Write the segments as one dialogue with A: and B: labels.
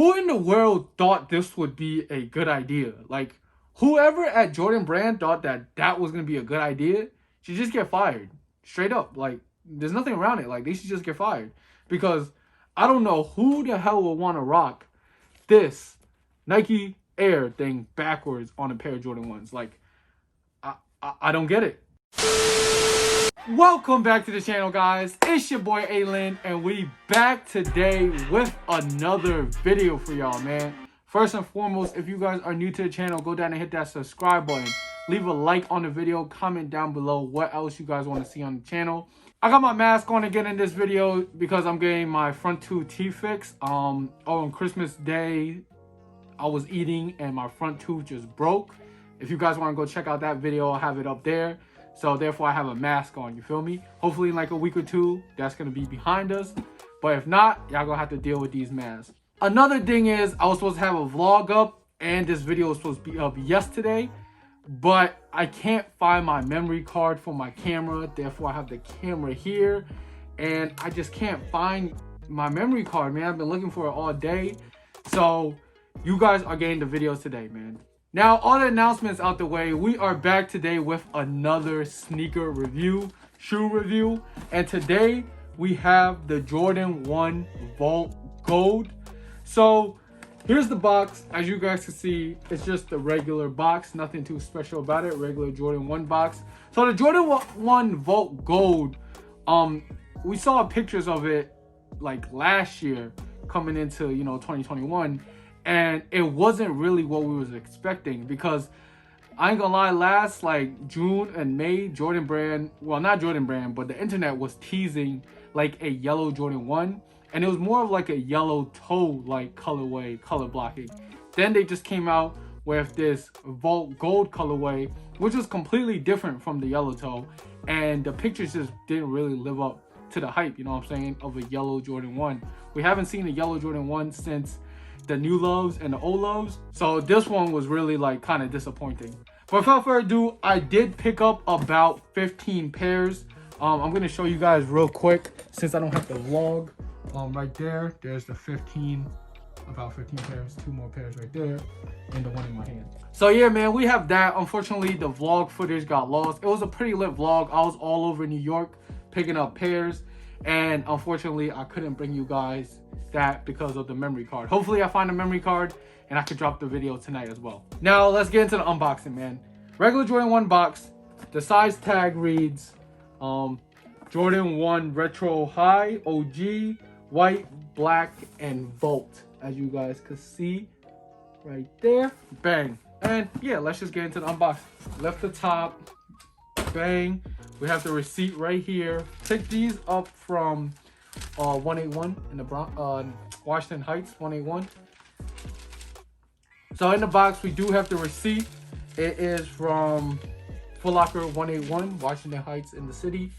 A: Who in the world thought this would be a good idea? Like, whoever at Jordan Brand thought that was going to be a good idea should just get fired. Straight up. Like, there's nothing around it. Like, they should just get fired. Because I don't know who the hell would want to rock this Nike Air thing backwards on a pair of Jordan 1s. Like, I don't get it. Welcome back to the channel, guys. It's your boy ALin, and we back today with another video for y'all, man. First and foremost, if you guys are new to the channel, go down and hit that subscribe button. Leave a like on the video, comment down below what else you guys want to see on the channel. I got my mask on again in this video because I'm getting my front two teeth fixed. On Christmas Day, I was eating and my front tooth just broke. If you guys want to go check out that video, I'll have it up there. So therefore, I have a mask on, you feel me? Hopefully in like a week or two, that's going to be behind us. But if not, y'all going to have to deal with these masks. Another thing is, I was supposed to have a vlog up, and this video was supposed to be up yesterday. But I can't find my memory card for my camera. Therefore, I have the camera here. And I just can't find my memory card, man. I've been looking for it all day. So you guys are getting the videos today, man. Now, all the announcements out the way, we are back today with another sneaker review, shoe review. And today, we have the Jordan 1 Vault Gold. So, here's the box. As you guys can see, it's just a regular box. Nothing too special about it. Regular Jordan 1 box. So, the Jordan 1 Vault Gold, we saw pictures of it like last year coming into, 2021. And it wasn't really what we was expecting, because I ain't gonna lie, last like June and May, Jordan Brand, well, not Jordan Brand, but the internet was teasing like a yellow Jordan 1, and it was more of like a yellow toe like colorway, color blocking. Then they just came out with this Vault Gold colorway, which was completely different from the yellow toe, and the pictures just didn't really live up to the hype, you know what I'm saying, of a yellow Jordan 1. We haven't seen a yellow Jordan 1 since the new lows and the old lows, so this one was really like kind of disappointing. But without further ado, I did pick up about 15 pairs. I'm gonna show you guys real quick since I don't have the vlog. Right there's the 15, about 15 pairs, two more pairs right there, and the one in my hand. So yeah, man, we have that. Unfortunately, the vlog footage got lost. It was a pretty lit vlog. I was all over New York picking up pairs, and unfortunately I couldn't bring you guys that because of the memory card. Hopefully I find a memory card and I could drop the video tonight as well. Now let's get into the unboxing, man. Regular Jordan 1 box. The size tag reads Jordan 1 Retro High OG, white, black, and Vault, as you guys can see right there. Bang. And yeah, let's just get into the unboxing. Left the top, bang. We have the receipt right here. Picked these up from 181 in the Washington Heights, 181. So in the box, we do have the receipt. It is from Foot Locker 181, Washington Heights in the city.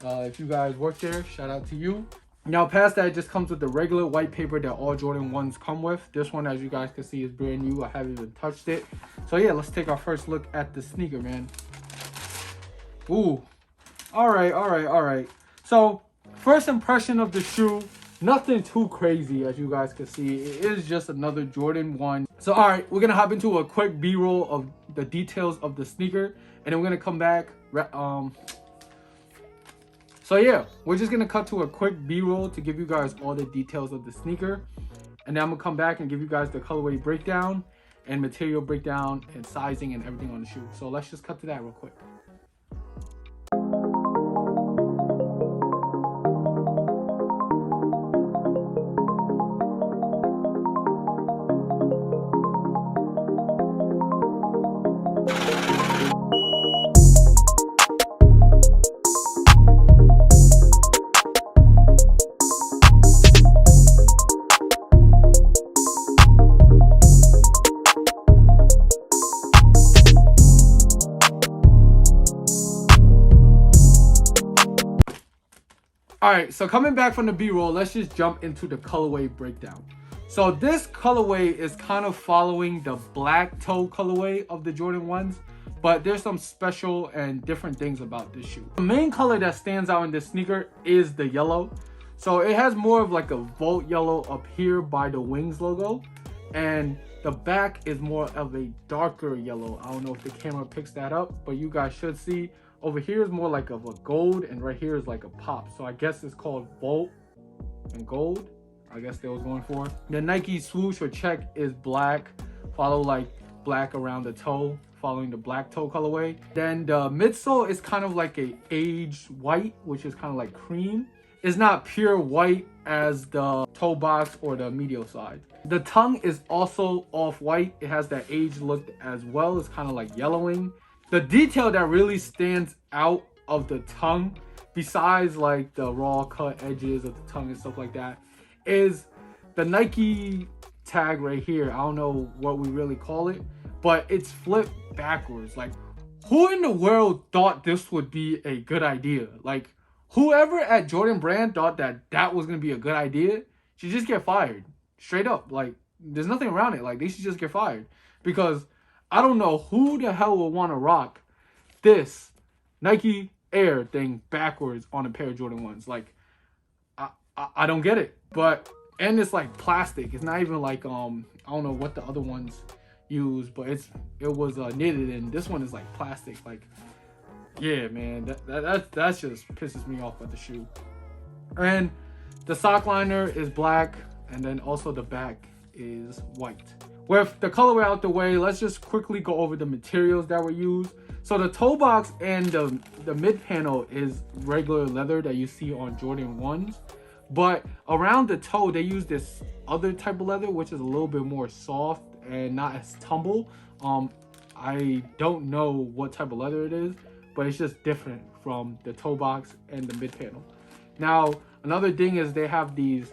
A: If you guys work there, shout out to you. Now, past that, it just comes with the regular white paper that all Jordan 1s come with. This one, as you guys can see, is brand new. I haven't even touched it. So yeah, let's take our first look at the sneaker, man. Ooh. All right. So, first impression of the shoe, nothing too crazy, as you guys can see. It is just another Jordan 1. So, all right, we're going to hop into a quick B-roll of the details of the sneaker, and then we're going to come back. So, yeah, we're just going to cut to a quick B-roll to give you guys all the details of the sneaker. And then I'm going to come back and give you guys the colorway breakdown and material breakdown and sizing and everything on the shoe. So, let's just cut to that real quick. All right, so coming back from the B-roll, let's just jump into the colorway breakdown. So this colorway is kind of following the black toe colorway of the Jordan 1s, but there's some special and different things about this shoe. The main color that stands out in this sneaker is the yellow. So it has more of like a Volt yellow up here by the wings logo, and the back is more of a darker yellow. I don't know if the camera picks that up, but you guys should see over here is more like of a gold, and right here is like a pop. So I guess it's called Volt and gold. I guess they was going for. The Nike swoosh or check is black, follow like black around the toe, following the black toe colorway. Then the midsole is kind of like a aged white, which is kind of like cream. It's not pure white as the toe box or the medial side. The tongue is also off-white. It has that aged look as well. It's kind of like yellowing. The detail that really stands out of the tongue, besides like the raw cut edges of the tongue and stuff like that, is the Nike tag right here. I don't know what we really call it, but it's flipped backwards. Like, who in the world thought this would be a good idea? Like, whoever at Jordan Brand thought that that was going to be a good idea should just get fired. Straight up. Like, there's nothing around it. Like, they should just get fired. Because I don't know who the hell would want to rock this Nike Air thing backwards on a pair of Jordan 1s. Like, I don't get it. But, and it's like plastic. It's not even like, I don't know what the other ones use, but it was knitted, and this one is like plastic. Like, yeah, man, that just pisses me off at the shoe. And the sock liner is black, and then also the back is white. With the colorway out the way, let's just quickly go over the materials that were used. So the toe box and the mid panel is regular leather that you see on Jordan 1s, but around the toe they use this other type of leather, which is a little bit more soft and not as tumble. I don't know what type of leather it is, but it's just different from the toe box and the mid panel. Now, another thing is they have these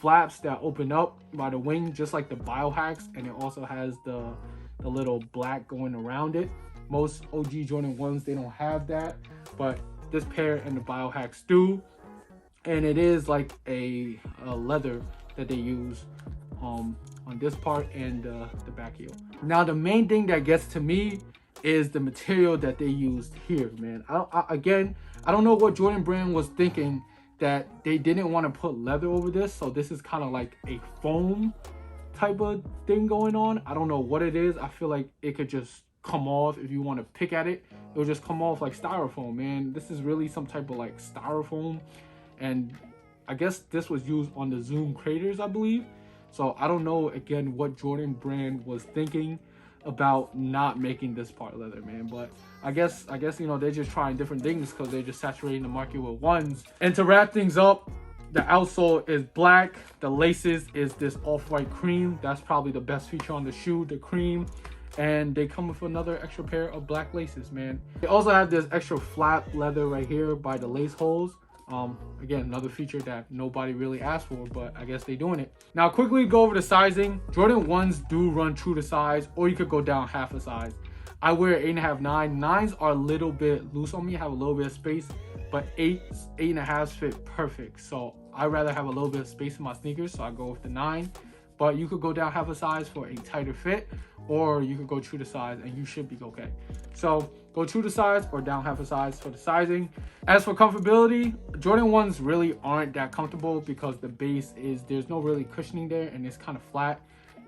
A: flaps that open up by the wing, just like the Biohacks, and it also has the little black going around it. Most OG Jordan 1s, they don't have that, but this pair and the Biohacks do, and it is like a leather that they use on this part and the back heel. Now, the main thing that gets to me is the material that they used here, man. I don't know what Jordan Brand was thinking, that they didn't want to put leather over this. So this is kind of like a foam type of thing going on. I don't know what it is. I feel like it could just come off. If you want to pick at it, it'll just come off like styrofoam, man. This is really some type of like styrofoam, and I guess this was used on the Zoom craters, I believe. So I don't know, again, what Jordan Brand was thinking about not making this part leather, man. But I guess you know, they're just trying different things because they're just saturating the market with 1s. And to wrap things up, the outsole is black. The laces is this off-white cream. That's probably the best feature on the shoe, the cream. And they come with another extra pair of black laces, man. They also have this extra flap leather right here by the lace holes. Again, another feature that nobody really asked for, but I guess they're doing it. Now, quickly go over the sizing. Jordan 1s do run true to size, or you could go down half a size. I wear 8.5, 9. 9s are a little bit loose on me, have a little bit of space, but 8.5s fit perfect. So I rather have a little bit of space in my sneakers, so I go with the 9. But you could go down half a size for a tighter fit, or you could go true to size and you should be okay. So go true to size or down half a size for the sizing. As for comfortability, Jordan 1s really aren't that comfortable because the base there's no really cushioning there, and it's kind of flat,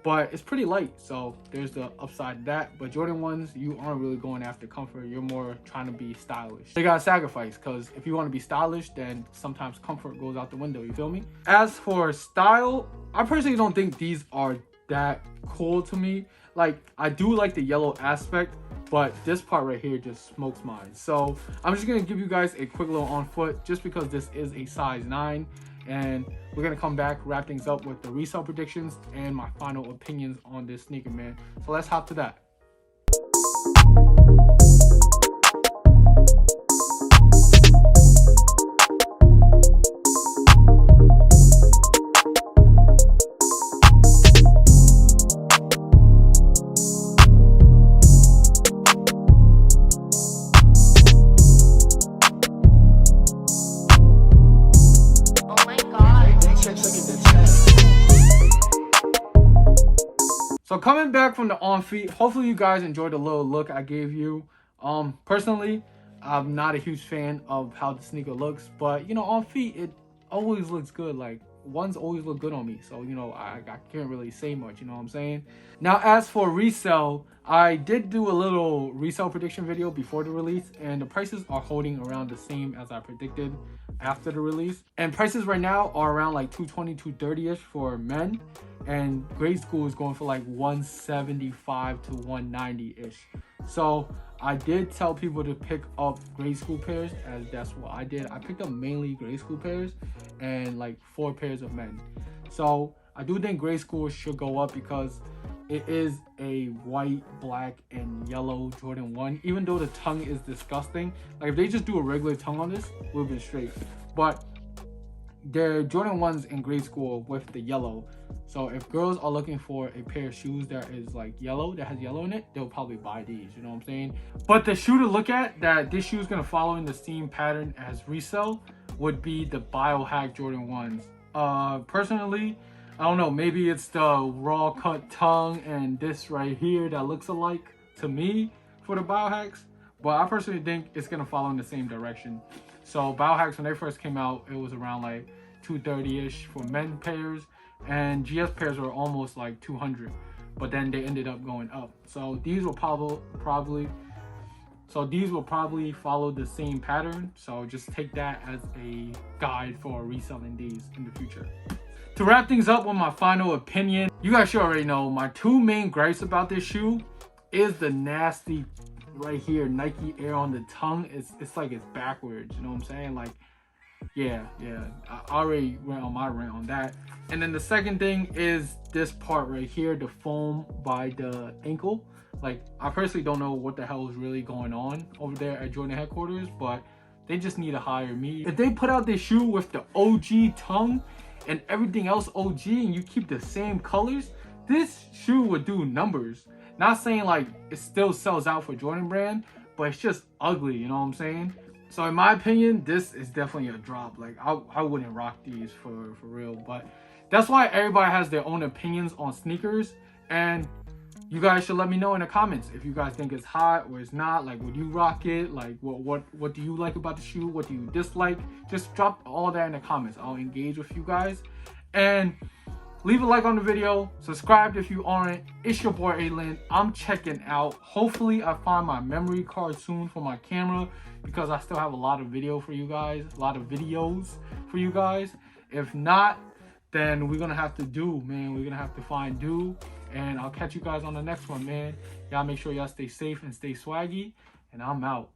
A: but it's pretty light. So there's the upside to that. But Jordan 1s, you aren't really going after comfort. You're more trying to be stylish. You gotta sacrifice, because if you want to be stylish, then sometimes comfort goes out the window, you feel me? As for style, I personally don't think these are that cool to me. Like, I do like the yellow aspect, but this part right here just smokes mine. So I'm just gonna give you guys a quick little on foot, just because this is a size 9, and we're gonna come back, wrap things up with the resell predictions and my final opinions on this sneaker, man. So let's hop to that. So coming back from the on feet, hopefully you guys enjoyed the little look I gave you. Personally, I'm not a huge fan of how the sneaker looks, but you know, on feet, it always looks good. Like ones always look good on me, so you know I can't really say much, you know what I'm saying. Now as for resale, I did do a little resale prediction video before the release, and the prices are holding around the same as I predicted after the release. And prices right now are around like 220, 230-ish for men, and grade school is going for like 175 to 190-ish. So I did tell people to pick up grade school pairs, as that's what I did. I picked up mainly grade school pairs and like 4 pairs of men. So I do think grade school should go up because it is a white, black, and yellow Jordan 1. Even though the tongue is disgusting, like if they just do a regular tongue on this, we'll be straight. But they're Jordan 1s in grade school with the yellow. So if girls are looking for a pair of shoes that is like yellow, that has yellow in it, they'll probably buy these, you know what I'm saying? But the shoe to look at that this shoe is gonna follow in the same pattern as resell would be the Biohack Jordan 1s. Personally, I don't know, maybe it's the raw cut tongue and this right here that looks alike to me for the Biohacks, but I personally think it's gonna follow in the same direction. So Biohacks, when they first came out, it was around like 230-ish for men pairs, and GS pairs were almost like 200, but then they ended up going up. So these will probably follow the same pattern. So just take that as a guide for reselling these in the future. To wrap things up with my final opinion, you guys should already know my 2 main gripes about this shoe is the nasty right here Nike Air on the tongue. It's like it's backwards, you know what I'm saying? Like yeah, I already went on my rant on that. And then the second thing is this part right here, the foam by the ankle. Like I personally don't know what the hell is really going on over there at Jordan headquarters, but they just need to hire me. If they put out this shoe with the OG tongue and everything else OG, and you keep the same colors, this shoe would do numbers. Not saying like it still sells out for Jordan brand, but it's just ugly, you know what I'm saying? So in my opinion, this is definitely a drop. Like I wouldn't rock these for real, but that's why everybody has their own opinions on sneakers, and you guys should let me know in the comments if you guys think it's hot or it's not. Like, would you rock it? Like, what do you like about the shoe? What do you dislike? Just drop all that in the comments. I'll engage with you guys. And leave a like on the video. Subscribe if you aren't. It's your boy ALin. I'm checking out. Hopefully, I find my memory card soon for my camera, because I still have a lot of video for you guys. A lot of videos for you guys. If not, then we're gonna have to do, man. We're gonna have to find do. And I'll catch you guys on the next one, man. Y'all make sure y'all stay safe and stay swaggy. And I'm out.